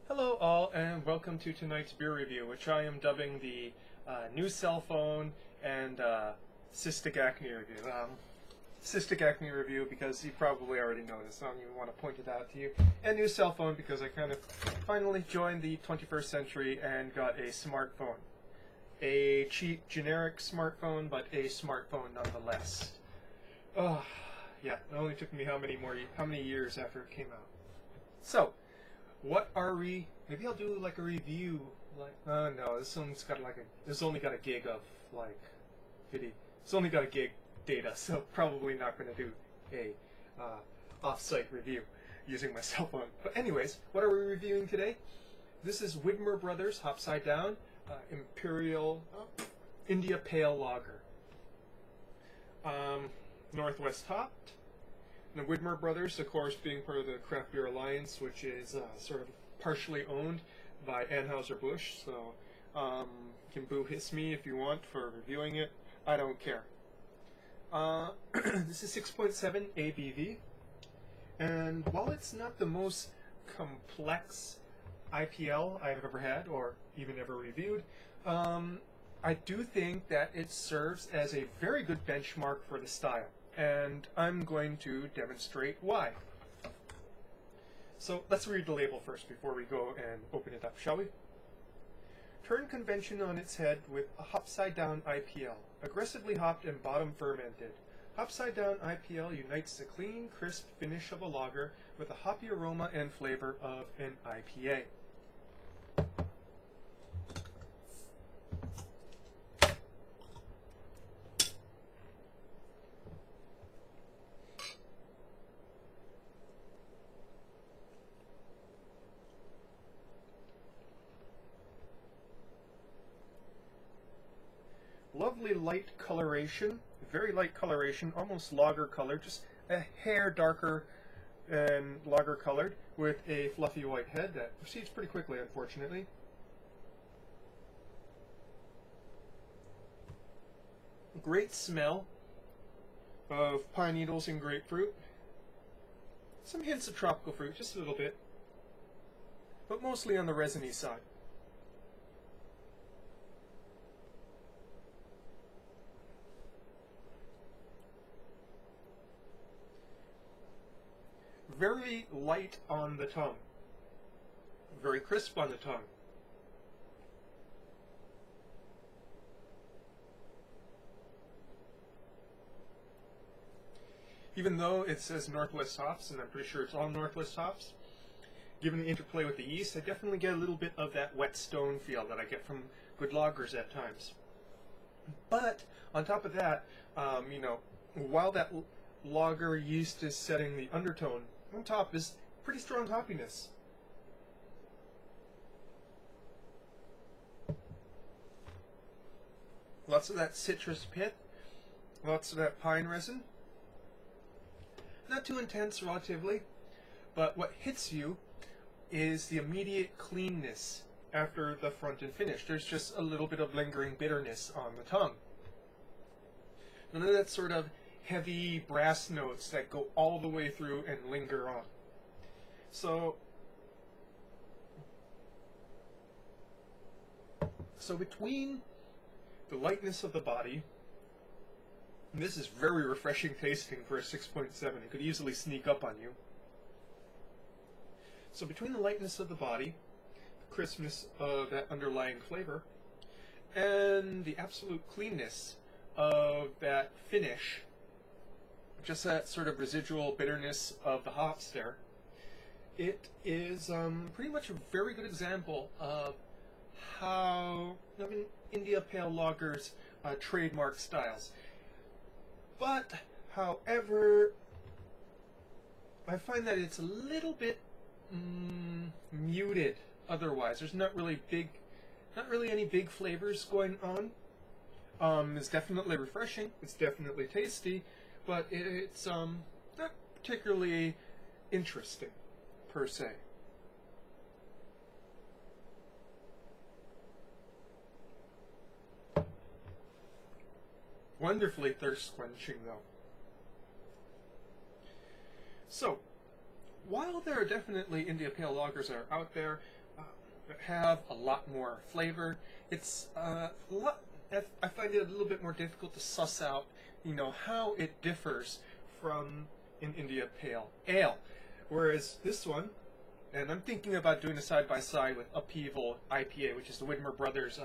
Hello all, and welcome to tonight's beer review, which I am dubbing the new cell phone and cystic acne review. Cystic acne review because you probably already know this, I don't even want to point it out to you. And new cell phone because I kind of finally joined the 21st century and got a smartphone. A cheap, generic smartphone, but a smartphone nonetheless. Yeah, it only took me how many years after it came out. So, what are we? Maybe I'll do like a review. No, this one's got this only got a gig of video. It's only got a gig data, so probably not going to do a off-site review using my cell phone. But anyways, what are we reviewing today? This is Widmer Brothers Hopside Down Imperial India Pale Lager. Northwest hopped. The Widmer Brothers, of course, being part of the Craft Beer Alliance, which is sort of partially owned by Anheuser-Busch, so you can boo-hiss me if you want for reviewing it. I don't care. This is 6.7 ABV, and while it's not the most complex IPL I've ever had, or even ever reviewed, I do think that it serves as a very good benchmark for the style. And I'm going to demonstrate why. So let's read the label first before we go and open it up, shall we? Turn convention on its head with a Hopside Down IPL, aggressively hopped and bottom fermented. Hopside Down IPL unites the clean, crisp finish of a lager with a hoppy aroma and flavor of an IPA. Lovely light coloration, very light coloration, almost lager color, just a hair darker than lager colored, with a fluffy white head that proceeds pretty quickly, unfortunately. Great smell of pine needles and grapefruit. Some hints of tropical fruit, just a little bit, but mostly on the resiny side. Very light on the tongue, very crisp on the tongue. Even though it says Northwest hops, and I'm pretty sure it's all Northwest hops, given the interplay with the yeast, I definitely get a little bit of that wet stone feel that I get from good lagers at times. But on top of that, while that lager yeast is setting the undertone, on top is pretty strong hoppiness. Lots of that citrus pit, lots of that pine resin. Not too intense relatively, but what hits you is the immediate cleanness after the front and finish. There's just a little bit of lingering bitterness on the tongue. None of that sort of heavy brass notes that go all the way through and linger on. So between the lightness of the body, and this is very refreshing tasting for a 6.7, it could easily sneak up on you. So between the lightness of the body, the crispness of that underlying flavor, and the absolute cleanness of that finish, just that sort of residual bitterness of the hops there, it is pretty much a very good example of how India Pale Lager's trademark styles. But, however, I find that it's a little bit muted otherwise. There's not really any big flavors going on. It's definitely refreshing, it's definitely tasty, but it's not particularly interesting, per se. Wonderfully thirst-quenching, though. So, while there are definitely India Pale Lagers that are out there, have a lot more flavor. It's a lot. I find it a little bit more difficult to suss out, how it differs from an India Pale Ale. Whereas this one, and I'm thinking about doing a side-by-side with Upheaval IPA, which is the Widmer Brothers,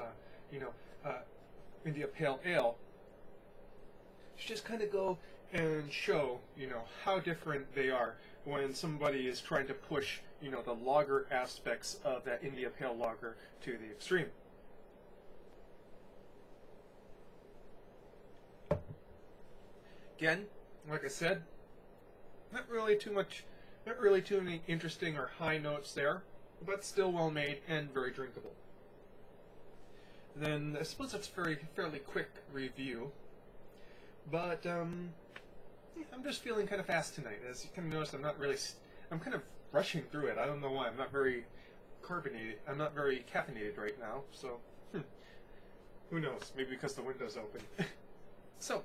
India Pale Ale. You just kind of go and show, how different they are when somebody is trying to push, the lager aspects of that India Pale lager to the extreme. Again, like I said, not really too many interesting or high notes there, but still well made and very drinkable. Then I suppose that's a fairly quick review, but I'm just feeling kind of fast tonight. As you can notice, I'm kind of rushing through it. I don't know why. I'm not very caffeinated right now, so who knows? Maybe because the window's open. So,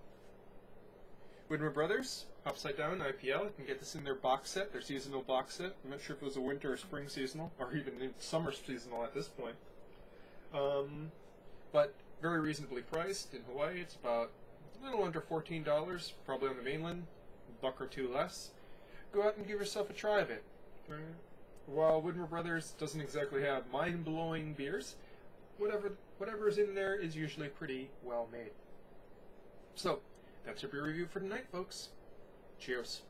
Widmer Brothers, Hopside Down IPL. You can get this in their box set, their seasonal box set. I'm not sure if it was a winter or spring seasonal, or even summer seasonal at this point. But very reasonably priced. In Hawaii, it's about a little under $14, probably on the mainland, $1 or $2 less. Go out and give yourself a try of it. While Widmer Brothers doesn't exactly have mind-blowing beers, whatever's in there is usually pretty well made. So, that's your beer review for tonight, folks. Cheers.